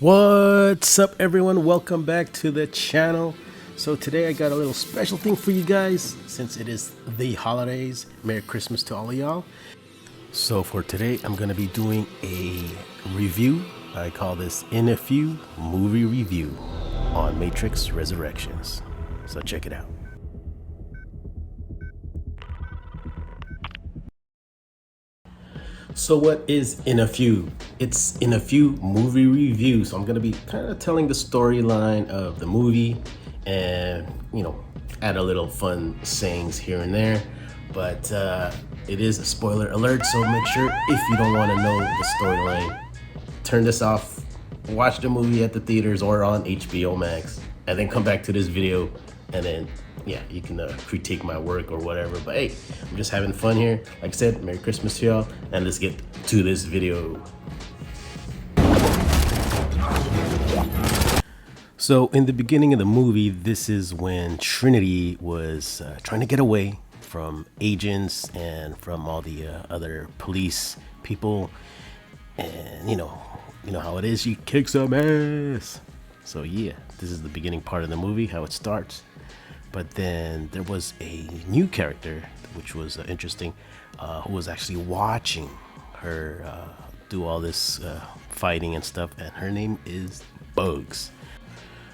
What's up, everyone? Welcome back to the channel. So today I got a little special thing for you guys since it is the holidays. Merry Christmas to all of y'all. So for today I'm going to be doing a review. I call this In a Few movie review on Matrix Resurrections. So check it out. So what is In a Few? It's In a Few movie review. So I'm going to be kind of telling the storyline of the movie and, add a little fun sayings here and there. But it is a spoiler alert, so make sure if you don't want to know the storyline, turn this off, watch the movie at the theaters or on HBO Max, and then come back to this video and then you can critique my work or whatever. But hey, I'm just having fun here. Like I said, Merry Christmas to y'all, and let's get to this video. So in the beginning of the movie, this is when Trinity was trying to get away from agents and from all the other police people, and you know how it is, she kicks some ass. So yeah, this is the beginning part of the movie, how it starts. But then there was a new character, which was interesting, who was actually watching her do all this fighting and stuff, and her name is Bugs.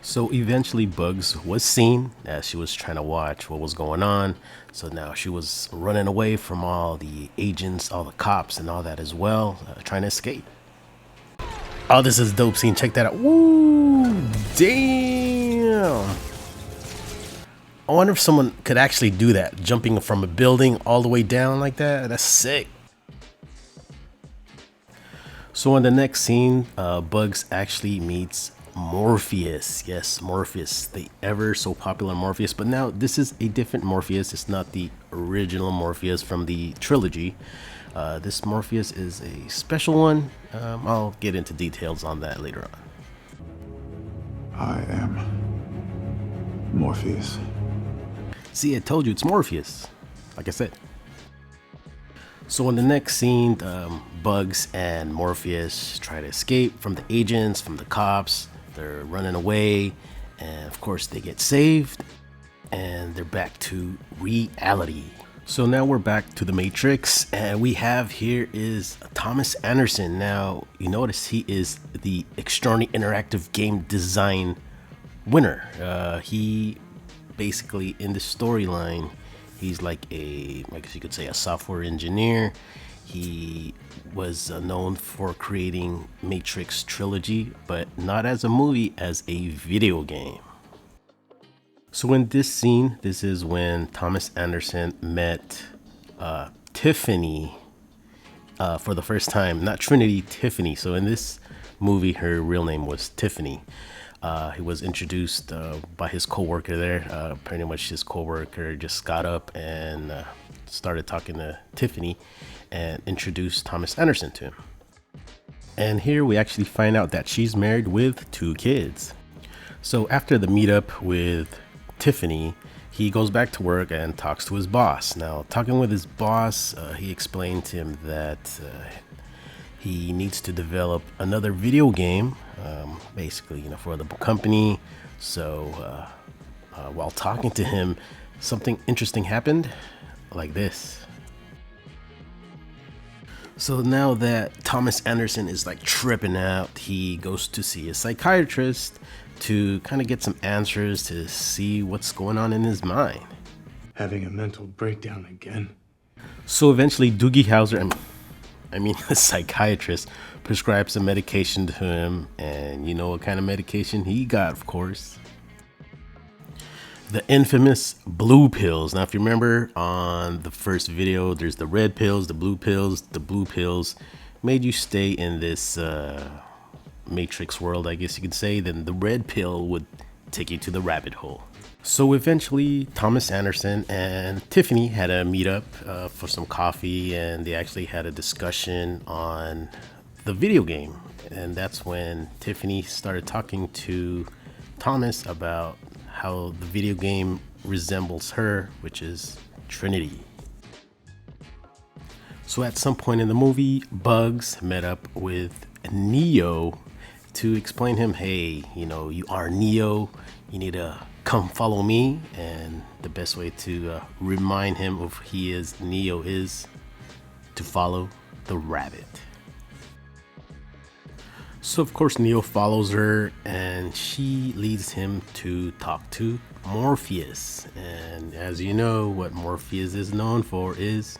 So eventually Bugs was seen as she was trying to watch what was going on. So now she was running away from all the agents, all the cops and all that as well, trying to escape. Oh, this is a dope scene. Check that out. Woo! Damn! I wonder if someone could actually do that, jumping from a building all the way down like that. That's sick. So in the next scene, Bugs actually meets Morpheus. Yes, Morpheus, the ever so popular Morpheus. But now this is a different Morpheus. It's not the original Morpheus from the trilogy. This Morpheus is a special one. I'll get into details on that later on. I am Morpheus. See, I told you it's Morpheus, like I said. So in the next scene, Bugs and Morpheus try to escape from the agents, from the cops. They're running away, and of course they get saved, and they're back to reality. So now we're back to the Matrix, and we have here is Thomas Anderson. Now you notice he is the Extraordinary Interactive Game Design winner. He basically, in the storyline, he's like I guess you could say, a software engineer. He was known for creating Matrix Trilogy, but not as a movie, as a video game. So in this scene, this is when Thomas Anderson met Tiffany for the first time. Not Trinity, Tiffany. So in this movie, her real name was Tiffany. He was introduced by his co-worker there. Pretty much his co-worker just got up and started talking to Tiffany and introduced Thomas Anderson to him. And here we actually find out that she's married with 2 kids. So after the meetup with Tiffany, he goes back to work and talks to his boss. Now, talking with his boss, he explained to him that he needs to develop another video game, basically, for the company. So while talking to him, something interesting happened, like this. So now that Thomas Anderson is like tripping out, he goes to see a psychiatrist to kind of get some answers to see what's going on in his mind. Having a mental breakdown again. So eventually Doogie Howser, the psychiatrist, prescribes some medication to him, and you know what kind of medication he got, of course. The infamous blue pills. Now, if you remember on the first video, there's the red pills, the blue pills. The blue pills made you stay in this Matrix world, I guess you could say. Then the red pill would take you to the rabbit hole. So eventually, Thomas Anderson and Tiffany had a meetup for some coffee, and they actually had a discussion on the video game. And that's when Tiffany started talking to Thomas about how the video game resembles her, which is Trinity. So at some point in the movie, Bugs met up with Neo to explain him, hey, you are Neo, you need to come follow me. And the best way to remind him of he is Neo is to follow the rabbit. So of course Neo follows her, and she leads him to talk to Morpheus. And as you know, what Morpheus is known for is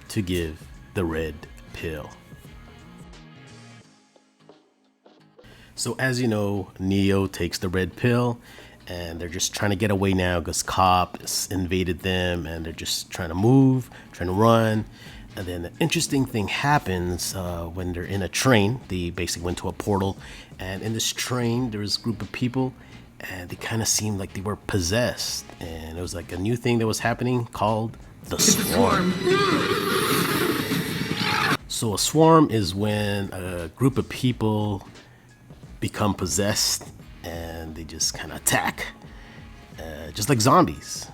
to give the red pill. So as you know, Neo takes the red pill, and they're just trying to get away now because cops invaded them, and they're just trying to move, trying to run. And then an interesting thing happens when they're in a train. They basically went to a portal, and in this train there was a group of people, and they kind of seemed like they were possessed. And it was like a new thing that was happening called the swarm. So a swarm is when a group of people become possessed and they just kind of attack, just like zombies.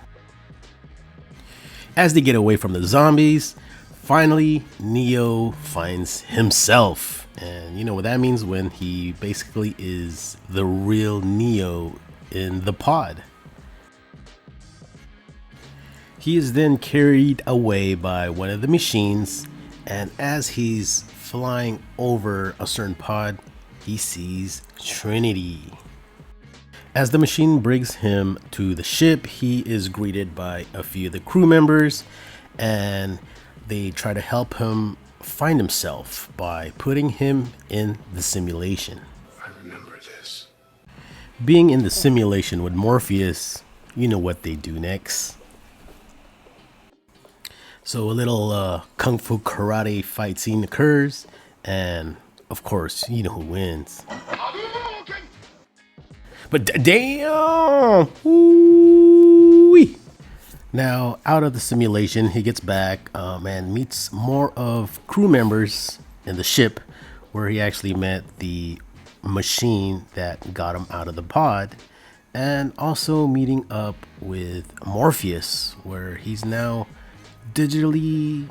As they get away from the zombies, finally Neo finds himself. And you know what that means, when he basically is the real Neo in the pod. He is then carried away by one of the machines, and as he's flying over a certain pod, he sees Trinity. As the machine brings him to the ship, he is greeted by a few of the crew members, and they try to help him find himself by putting him in the simulation. I remember this. Being in the simulation with Morpheus, you know what they do next. So a little kung fu karate fight scene occurs, and of course, you know who wins. But damn! Ooh-wee. Now, out of the simulation, he gets back and meets more of crew members in the ship, where he actually met the machine that got him out of the pod, and also meeting up with Morpheus, where he's now digitally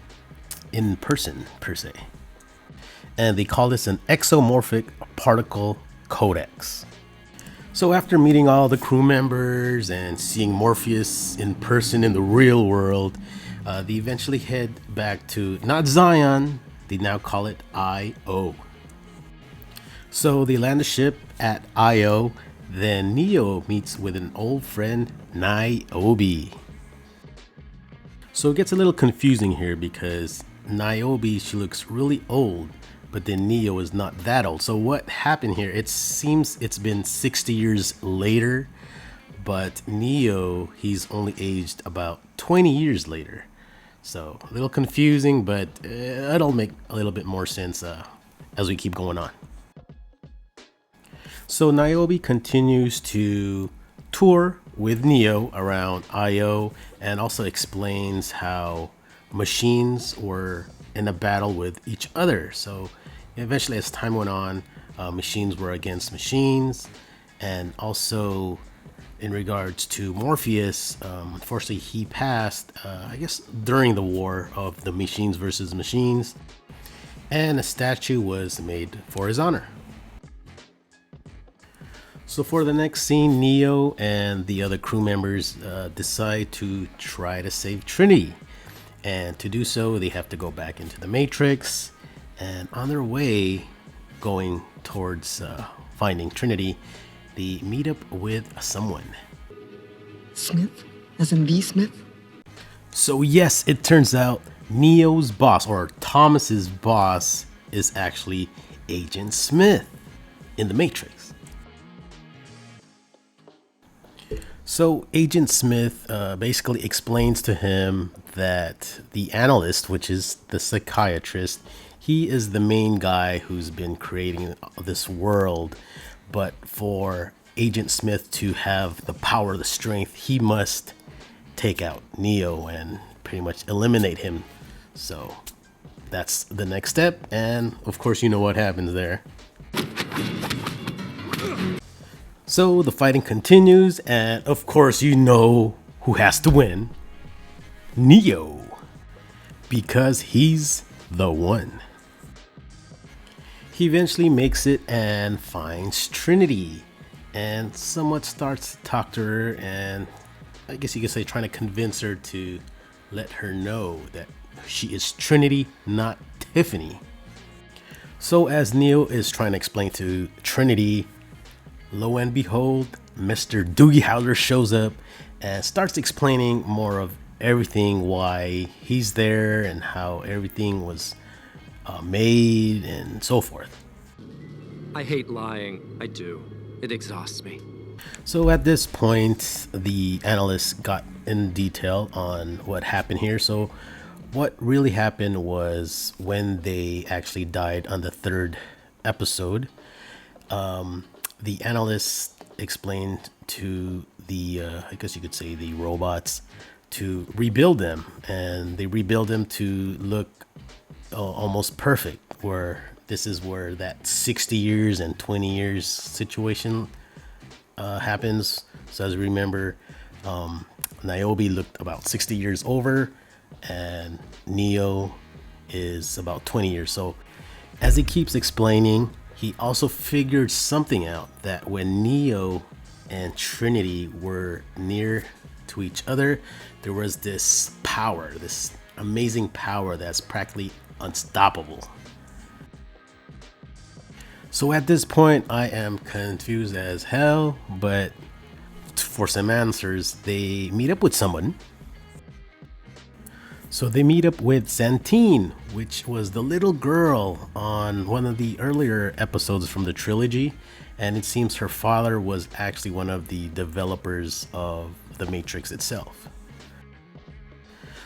in person, per se. And they call this an exomorphic particle codex. So after meeting all the crew members and seeing Morpheus in person in the real world, they eventually head back to, not Zion, they now call it Io. So they land the ship at Io, then Neo meets with an old friend, Niobe. So it gets a little confusing here because Niobe, she looks really old, but then Neo is not that old. So what happened here? It seems it's been 60 years later, but Neo, he's only aged about 20 years later. So a little confusing, but it'll make a little bit more sense as we keep going on. So Niobe continues to tour with Neo around Io, and also explains how machines were in a battle with each other. So eventually, as time went on, machines were against machines. And also in regards to Morpheus, unfortunately he passed, I guess during the war of the machines versus machines, and a statue was made for his honor. So for the next scene, Neo and the other crew members decide to try to save Trinity. And to do so, they have to go back into the Matrix. And on their way, going towards finding Trinity, they meet up with someone. Smith? As in V. Smith? So yes, it turns out Neo's boss, or Thomas's boss, is actually Agent Smith in the Matrix. So Agent Smith basically explains to him that the analyst, which is the psychiatrist, he is the main guy who's been creating this world. But for Agent Smith to have the power, the strength, he must take out Neo and pretty much eliminate him. So that's the next step. And of course, you know what happens there. So the fighting continues, and of course you know who has to win. Neo. Because he's the one. he eventually makes it and finds Trinity and somewhat starts to talk to her, and I guess you could say trying to convince her to let her know that she is Trinity, not Tiffany. So as Neo is trying to explain to Trinity, lo and behold, Mr. Doogie Howler shows up and starts explaining more of everything, why he's there and how everything was made and so forth. I hate lying. I do. It exhausts me. So at this point, the analyst got in detail on what happened here. So what really happened was when they actually died on the third episode, the analyst explained to the, I guess you could say the robots, to rebuild them, and they rebuild them to look almost perfect, where this is where that 60 years and 20 years situation happens. So as you remember, Niobe looked about 60 years over and Neo is about 20 years. So as he keeps explaining, he also figured something out, that when Neo and Trinity were near to each other, there was this power, this amazing power that's practically unstoppable. So at this point, I am confused as hell, but for some answers, they meet up with someone. So they meet up with Xantine, which was the little girl on one of the earlier episodes from the trilogy, and it seems her father was actually one of the developers of the Matrix itself.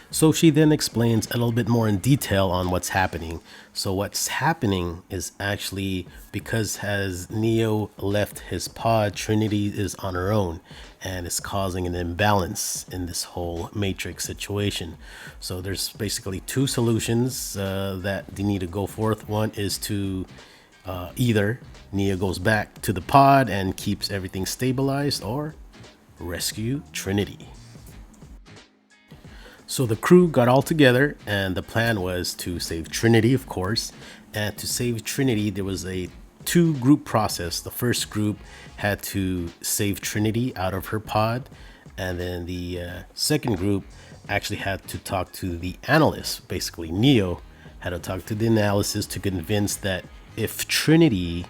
So she then explains a little bit more in detail on what's happening. So what's happening is actually because as Neo left his pod, Trinity is on her own, and it's causing an imbalance in this whole Matrix situation. So there's basically two solutions that they need to go forth. One is to either Neo goes back to the pod and keeps everything stabilized, or rescue Trinity. So the crew got all together, and the plan was to save Trinity, of course. And to save Trinity, there was a two-group process. The first group had to save Trinity out of her pod, and then the second group actually had to talk to the analyst. Basically, Neo had to talk to the analyst to convince that if Trinity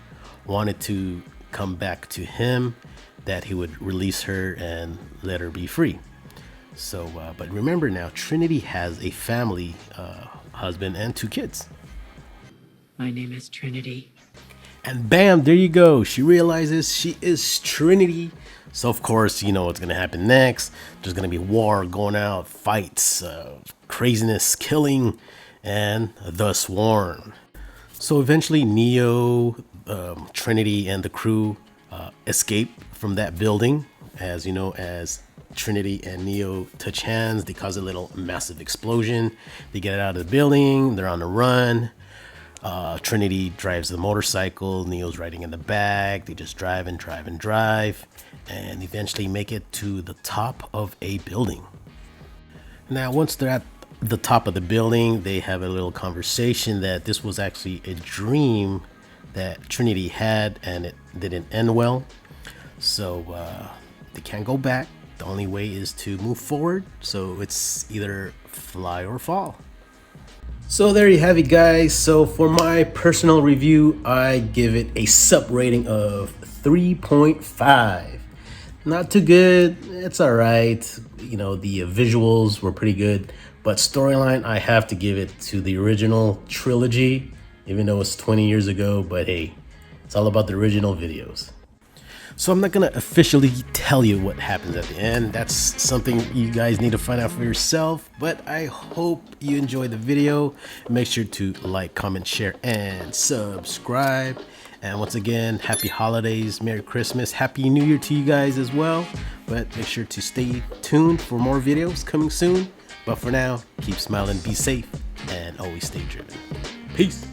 wanted to come back to him, that he would release her and let her be free. So, but remember now, Trinity has a family, husband and two kids. My name is Trinity. And bam, there you go. She realizes she is Trinity. So of course, you know what's going to happen next. There's going to be war going out, fights, craziness, killing, and the swarm. So eventually Neo, Trinity, and the crew escape from that building. As you know, as Trinity and Neo touch hands, they cause a little massive explosion. They get out of the building, they're on the run. Trinity drives the motorcycle, Neo's riding in the back. They just drive and eventually make it to the top of a building. Now, once they're at the top of the building, they have a little conversation that this was actually a dream that Trinity had, and it didn't end well. So they can't go back. The only way is to move forward. So it's either fly or fall. So there you have it, guys. So for my personal review, I give it a sub rating of 3.5. Not too good. It's all right. You know, the visuals were pretty good, but storyline, I have to give it to the original trilogy, even though it's 20 years ago. But hey, it's all about the original videos. So I'm not going to officially tell you what happens at the end. That's something you guys need to find out for yourself. But I hope you enjoyed the video. Make sure to like, comment, share, and subscribe. And once again, happy holidays, Merry Christmas, Happy New Year to you guys as well. But make sure to stay tuned for more videos coming soon. But for now, keep smiling, be safe, and always stay driven. Peace.